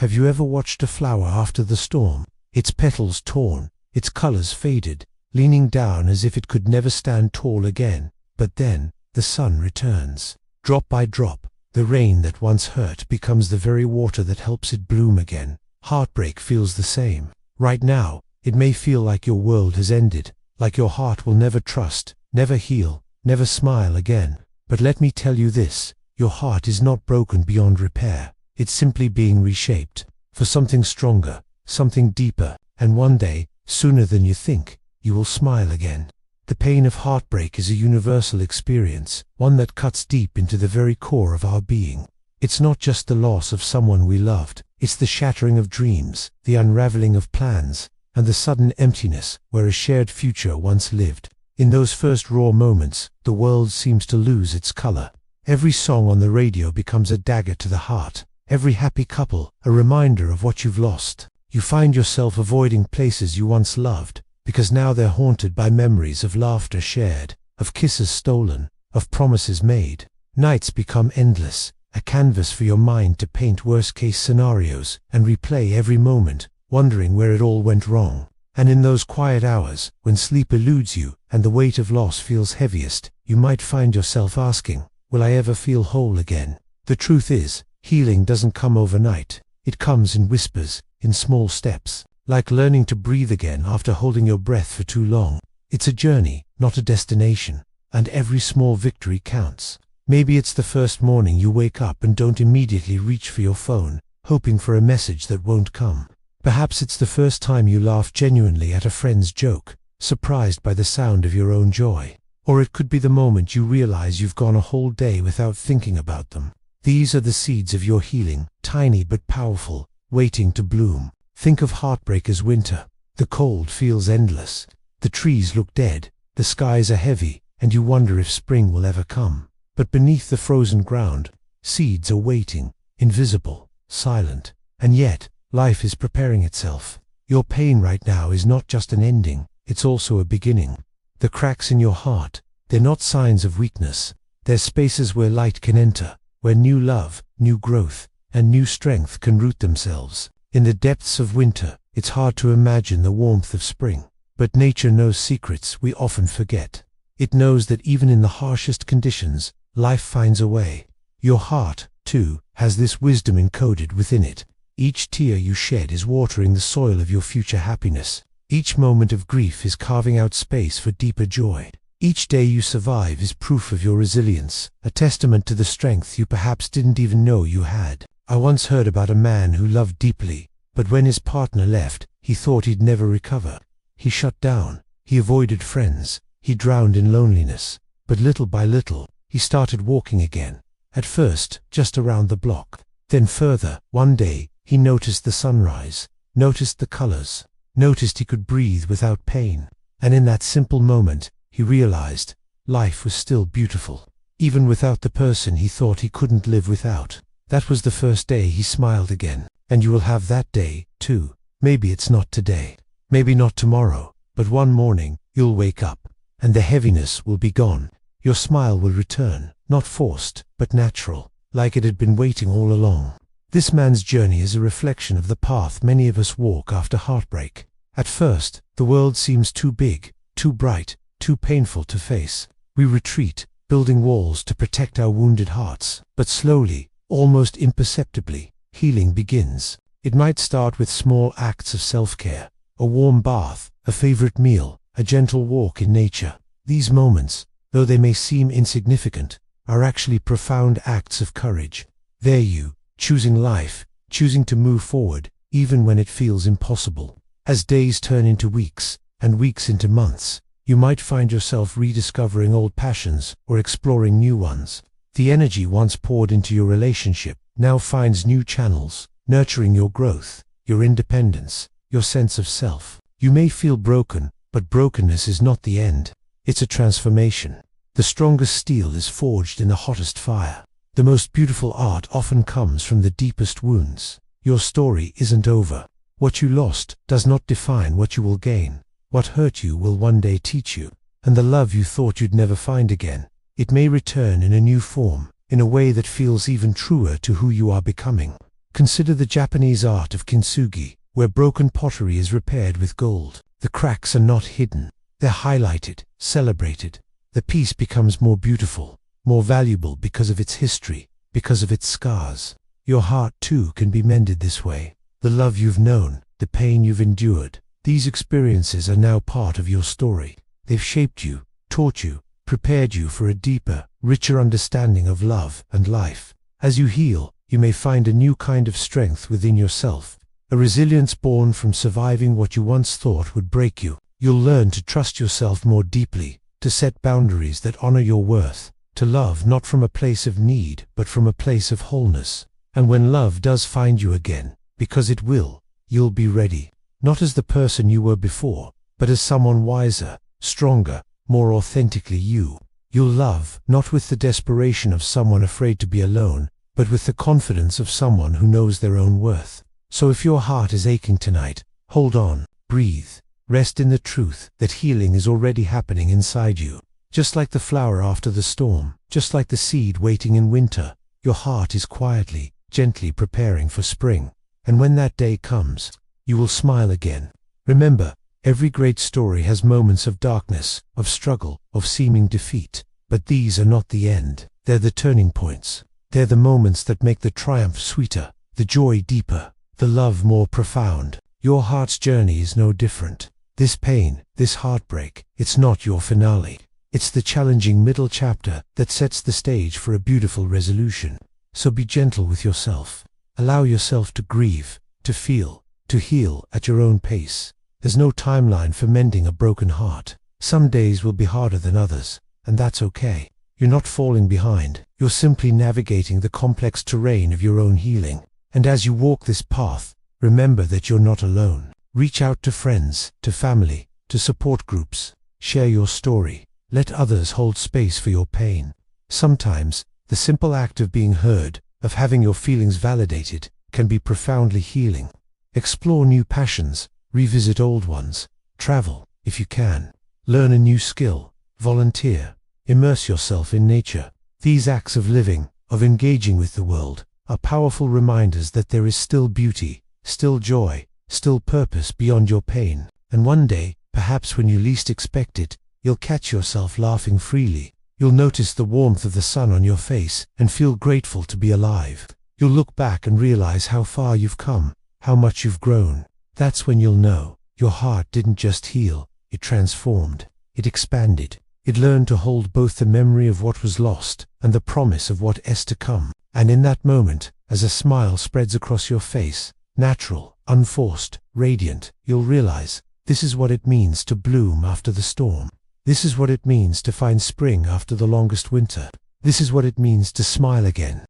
Have you ever watched a flower after the storm? Its petals torn, its colors faded, leaning down as if it could never stand tall again. But then, the sun returns. Drop by drop, the rain that once hurt becomes the very water that helps it bloom again. Heartbreak feels the same. Right now, it may feel like your world has ended, like your heart will never trust, never heal, never smile again. But let me tell you this, your heart is not broken beyond repair. It's simply being reshaped for something stronger, something deeper, and one day, sooner than you think, you will smile again. The pain of heartbreak is a universal experience, one that cuts deep into the very core of our being. It's not just the loss of someone we loved, it's the shattering of dreams, the unraveling of plans, and the sudden emptiness where a shared future once lived. In those first raw moments, the world seems to lose its color. Every song on the radio becomes a dagger to the heart. Every happy couple, a reminder of what you've lost. You find yourself avoiding places you once loved, because now they're haunted by memories of laughter shared, of kisses stolen, of promises made. Nights become endless, a canvas for your mind to paint worst-case scenarios and replay every moment, wondering where it all went wrong. And in those quiet hours, when sleep eludes you and the weight of loss feels heaviest, you might find yourself asking, will I ever feel whole again? The truth is, healing doesn't come overnight. It comes in whispers, in small steps, like learning to breathe again after holding your breath for too long. It's a journey, not a destination, and every small victory counts. Maybe it's the first morning you wake up and don't immediately reach for your phone, hoping for a message that won't come. Perhaps it's the first time you laugh genuinely at a friend's joke, surprised by the sound of your own joy. Or it could be the moment you realize you've gone a whole day without thinking about them. These are the seeds of your healing, tiny but powerful, waiting to bloom. Think of heartbreak as winter. The cold feels endless. The trees look dead, the skies are heavy, and you wonder if spring will ever come. But beneath the frozen ground, seeds are waiting, invisible, silent, and yet, life is preparing itself. Your pain right now is not just an ending, it's also a beginning. The cracks in your heart, they're not signs of weakness. They're spaces where light can enter, where new love, new growth, and new strength can root themselves. In the depths of winter, it's hard to imagine the warmth of spring. But nature knows secrets we often forget. It knows that even in the harshest conditions, life finds a way. Your heart, too, has this wisdom encoded within it. Each tear you shed is watering the soil of your future happiness. Each moment of grief is carving out space for deeper joy. Each day you survive is proof of your resilience, a testament to the strength you perhaps didn't even know you had. I once heard about a man who loved deeply, but when his partner left, he thought he'd never recover. He shut down, he avoided friends, he drowned in loneliness. But little by little, he started walking again. At first, just around the block. Then further. One day, he noticed the sunrise, noticed the colors, noticed he could breathe without pain. And in that simple moment, he realized life was still beautiful, even without the person he thought he couldn't live without. That was the first day he smiled again. And you will have that day, too. Maybe it's not today, maybe not tomorrow, but one morning, you'll wake up, and the heaviness will be gone. Your smile will return, not forced, but natural, like it had been waiting all along. This man's journey is a reflection of the path many of us walk after heartbreak. At first, the world seems too big, too bright, too painful to face. We retreat, building walls to protect our wounded hearts. But slowly, almost imperceptibly, healing begins. It might start with small acts of self-care, a warm bath, a favorite meal, a gentle walk in nature. These moments, though they may seem insignificant, are actually profound acts of courage. They're you, choosing life, choosing to move forward, even when it feels impossible. As days turn into weeks, and weeks into months, you might find yourself rediscovering old passions or exploring new ones. The energy once poured into your relationship now finds new channels, nurturing your growth, your independence, your sense of self. You may feel broken, but brokenness is not the end. It's a transformation. The strongest steel is forged in the hottest fire. The most beautiful art often comes from the deepest wounds. Your story isn't over. What you lost does not define what you will gain. What hurt you will one day teach you. And the love you thought you'd never find again, it may return in a new form, in a way that feels even truer to who you are becoming. Consider the Japanese art of kintsugi, where broken pottery is repaired with gold. The cracks are not hidden. They're highlighted, celebrated. The piece becomes more beautiful, more valuable because of its history, because of its scars. Your heart too can be mended this way. The love you've known, the pain you've endured, these experiences are now part of your story. They've shaped you, taught you, prepared you for a deeper, richer understanding of love and life. As you heal, you may find a new kind of strength within yourself, a resilience born from surviving what you once thought would break you. You'll learn to trust yourself more deeply, to set boundaries that honor your worth, to love not from a place of need but from a place of wholeness. And when love does find you again, because it will, you'll be ready, not as the person you were before, but as someone wiser, stronger, more authentically you. You'll love, not with the desperation of someone afraid to be alone, but with the confidence of someone who knows their own worth. So if your heart is aching tonight, hold on, breathe, rest in the truth that healing is already happening inside you. Just like the flower after the storm, just like the seed waiting in winter, your heart is quietly, gently preparing for spring. And when that day comes, you will smile again. Remember, every great story has moments of darkness, of struggle, of seeming defeat. But these are not the end. They're the turning points. They're the moments that make the triumph sweeter, the joy deeper, the love more profound. Your heart's journey is no different. This pain, this heartbreak, it's not your finale. It's the challenging middle chapter that sets the stage for a beautiful resolution. So be gentle with yourself. Allow yourself to grieve, to feel, to heal at your own pace. There's no timeline for mending a broken heart. Some days will be harder than others, and that's okay. You're not falling behind. You're simply navigating the complex terrain of your own healing. And as you walk this path, remember that you're not alone. Reach out to friends, to family, to support groups. Share your story. Let others hold space for your pain. Sometimes, the simple act of being heard, of having your feelings validated, can be profoundly healing. Explore new passions, revisit old ones, travel, if you can, learn a new skill, volunteer, immerse yourself in nature. These acts of living, of engaging with the world, are powerful reminders that there is still beauty, still joy, still purpose beyond your pain. And one day, perhaps when you least expect it, you'll catch yourself laughing freely. You'll notice the warmth of the sun on your face and feel grateful to be alive. You'll look back and realize how far you've come, how much you've grown. That's when you'll know your heart didn't just heal, it transformed, it expanded. It learned to hold both the memory of what was lost and the promise of what is to come. And in that moment, as a smile spreads across your face, natural, unforced, radiant, you'll realize this is what it means to bloom after the storm. This is what it means to find spring after the longest winter. This is what it means to smile again,